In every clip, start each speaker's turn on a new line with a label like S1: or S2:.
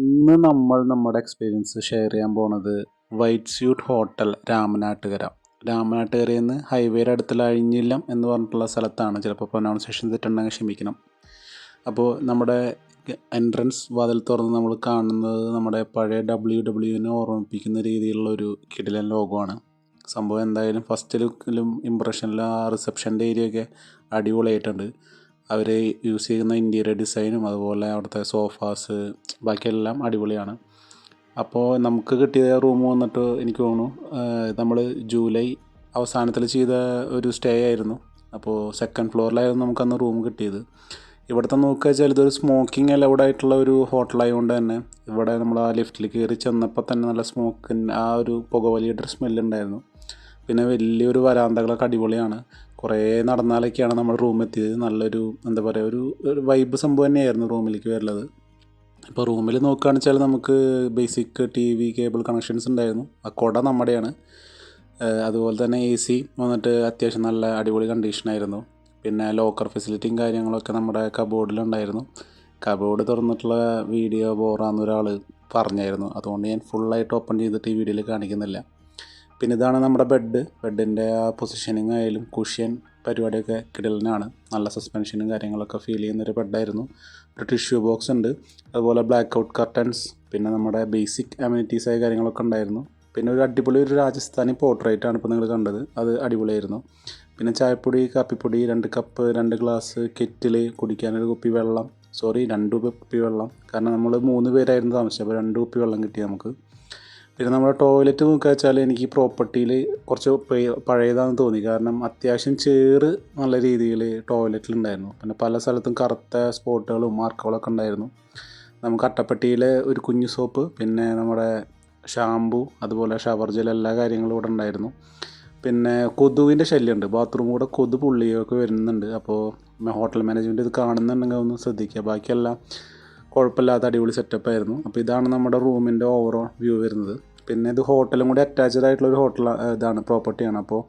S1: ഇന്ന് നമ്മൾ നമ്മുടെ എക്സ്പീരിയൻസ് ഷെയർ ചെയ്യാൻ പോണത് വൈറ്റ് സ്യൂട്ട് ഹോട്ടൽ രാമനാട്ടുകര. രാമനാട്ടുകരയിൽ നിന്ന് ഹൈവേയുടെ അടുത്തുള്ള അഴിഞ്ഞില്ലം എന്ന് പറഞ്ഞിട്ടുള്ള സ്ഥലത്താണ്. ചിലപ്പോൾ പ്രൊനൗൺസിയേഷൻ തെറ്റുണ്ടെങ്കിൽ ക്ഷമിക്കണം. അപ്പോൾ നമ്മുടെ എൻട്രൻസ് വാതിൽ തുറന്ന് നമ്മൾ കാണുന്നത് നമ്മുടെ പഴയ WWE ഓർമ്മിപ്പിക്കുന്ന രീതിയിലുള്ള ഒരു കിടിലൻ ലോഗോയാണ്. സംഭവം എന്തായാലും ഫസ്റ്റ് ലുക്കിലും ഇമ്പ്രഷനിലും ആ റിസപ്ഷൻ്റെ ഏരിയയൊക്കെ അടിപൊളിയായിട്ടുണ്ട്. അവർ യൂസ് ചെയ്യുന്ന ഇൻറ്റീരിയർ ഡിസൈനും അതുപോലെ അവിടുത്തെ സോഫാസ് ബാക്കിയെല്ലാം അടിപൊളിയാണ്. അപ്പോൾ നമുക്ക് കിട്ടിയ റൂം വന്നിട്ട് എനിക്ക് തോന്നുന്നു നമ്മൾ ജൂലൈ അവസാനത്തിൽ ചെയ്ത ഒരു സ്റ്റേ ആയിരുന്നു. അപ്പോൾ സെക്കൻഡ് ഫ്ലോറിലായിരുന്നു നമുക്കന്ന് റൂം കിട്ടിയത്. ഇവിടുത്തെ നോക്കുക വെച്ചാൽ ഇതൊരു സ്മോക്കിംഗ് അലൗഡ് ആയിട്ടുള്ള ഒരു ഹോട്ടലായതുകൊണ്ട് തന്നെ ഇവിടെ നമ്മൾ ആ ലിഫ്റ്റിൽ കയറി ചെന്നപ്പോൾ തന്നെ നല്ല സ്മോക്കിൻ്റെ ആ ഒരു പുകവലിയുടെ സ്മെല്ലുണ്ടായിരുന്നു. പിന്നെ വലിയൊരു വരാന്തകളൊക്കെ അടിപൊളിയാണ്. കുറേ നടന്നാലൊക്കെയാണ് നമ്മൾ റൂം എത്തിയത്. നല്ലൊരു എന്താ പറയുക ഒരു വൈബ് സംഭവം തന്നെയായിരുന്നു റൂമിലേക്ക് വരുന്നത്. ഇപ്പോൾ റൂമിൽ നോക്കുകയാണെന്ന് വെച്ചാൽ നമുക്ക് ബേസിക് TV കേബിൾ കണക്ഷൻസ് ഉണ്ടായിരുന്നു. ആ കുട നമ്മുടെയാണ്. അതുപോലെ തന്നെ AC വന്നിട്ട് അത്യാവശ്യം നല്ല അടിപൊളി കണ്ടീഷനായിരുന്നു. പിന്നെ ലോക്കർ ഫെസിലിറ്റിയും കാര്യങ്ങളൊക്കെ നമ്മുടെ കബോർഡിലുണ്ടായിരുന്നു. കബോർഡ് തുറന്നിട്ടുള്ള വീഡിയോ ബോറാന്ന് ഒരാൾ പറഞ്ഞായിരുന്നു. അതുകൊണ്ട് ഞാൻ ഫുള്ളായിട്ട് ഓപ്പൺ ചെയ്തിട്ട് ഈ വീഡിയോയിൽ കാണിക്കുന്നില്ല. പിന്നെ ഇതാണ് നമ്മുടെ ബെഡിൻ്റെ ആ പൊസിഷനിങ് ആയാലും കുഷ്യൻ പരിപാടിയൊക്കെ കിടലിനാണ്. നല്ല സസ്പെൻഷനും കാര്യങ്ങളൊക്കെ ഫീൽ ചെയ്യുന്നൊരു ബെഡായിരുന്നു. ഒരു ടിഷ്യൂ ബോക്സ് ഉണ്ട്, അതുപോലെ ബ്ലാക്ക് ഔട്ട് കർട്ടൻസ്, പിന്നെ നമ്മുടെ ബേസിക് അമ്യൂണിറ്റീസായ കാര്യങ്ങളൊക്കെ ഉണ്ടായിരുന്നു. പിന്നെ ഒരു അടിപൊളി ഒരു രാജസ്ഥാനി പോർട്രേറ്റാണ് ഇപ്പോൾ നിങ്ങൾ കണ്ടത്. അത് അടിപൊളിയായിരുന്നു. പിന്നെ ചായപ്പൊടി, കാപ്പിപ്പൊടി, 2 കപ്പ്, 2 ഗ്ലാസ്, കെറ്റിൽ, കുടിക്കാനൊരു കുപ്പി വെള്ളം, 2 കുപ്പി വെള്ളം. കാരണം നമ്മൾ 3 പേരായിരുന്നു താമസിച്ചത്, അപ്പോൾ 2 കുപ്പി വെള്ളം കിട്ടി നമുക്ക്. പിന്നെ നമ്മുടെ ടോയ്ലറ്റ് നോക്കുക വെച്ചാൽ എനിക്ക് ഈ പ്രോപ്പർട്ടിയിൽ കുറച്ച് പഴയതാണെന്ന് തോന്നി. കാരണം അത്യാവശ്യം ചേറ് നല്ല രീതിയിൽ ടോയ്ലറ്റിലുണ്ടായിരുന്നു. പിന്നെ പല സ്ഥലത്തും കറുത്ത സ്പോട്ടുകളും മാർക്കുകളൊക്കെ ഉണ്ടായിരുന്നു. നമുക്ക് അട്ടപ്പെട്ടിയിലെ ഒരു കുഞ്ഞു സോപ്പ്, പിന്നെ നമ്മുടെ ഷാമ്പു, അതുപോലെ ഷവർ ജെൽ, എല്ലാ കാര്യങ്ങളും ഇവിടെ ഉണ്ടായിരുന്നു. പിന്നെ കൊതുവിൻ്റെ ശല്യമുണ്ട്. ബാത്റൂം കൂടെ കൊതു പുള്ളിയൊക്കെ വരുന്നുണ്ട്. അപ്പോൾ ഹോട്ടൽ മാനേജ്മെൻറ്റ് ഇത് കാണുന്നുണ്ടെങ്കിൽ ഒന്ന് ശ്രദ്ധിക്കുക. ബാക്കിയെല്ലാം കുഴപ്പമില്ലാത്ത അടിപൊളി സെറ്റപ്പായിരുന്നു. അപ്പോൾ ഇതാണ് നമ്മുടെ റൂമിൻ്റെ ഓവറോൾ വ്യൂ വരുന്നത്. പിന്നെ ഇത് ഹോട്ടലും കൂടി അറ്റാച്ച്ഡ് ആയിട്ടുള്ളൊരു ഇതാണ് പ്രോപ്പർട്ടിയാണ്. അപ്പോൾ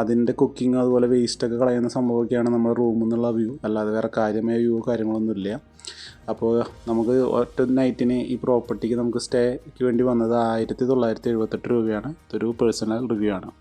S1: അതിൻ്റെ കുക്കിംഗ് അതുപോലെ വേസ്റ്റൊക്കെ കളയുന്ന സംഭവമൊക്കെയാണ് നമ്മുടെ റൂമിൽ നിന്നുള്ള വ്യൂ. അല്ലാതെ വേറെ കാര്യമായ വ്യൂ കാര്യങ്ങളൊന്നുമില്ല. അപ്പോൾ നമുക്ക് ഒറ്റ നൈറ്റിന് ഈ പ്രോപ്പർട്ടിക്ക് നമുക്ക് സ്റ്റേക്ക് വേണ്ടി വന്നത് 1978 രൂപയാണ്. ഇതൊരു പേഴ്സണൽ റിവ്യൂ ആണ്.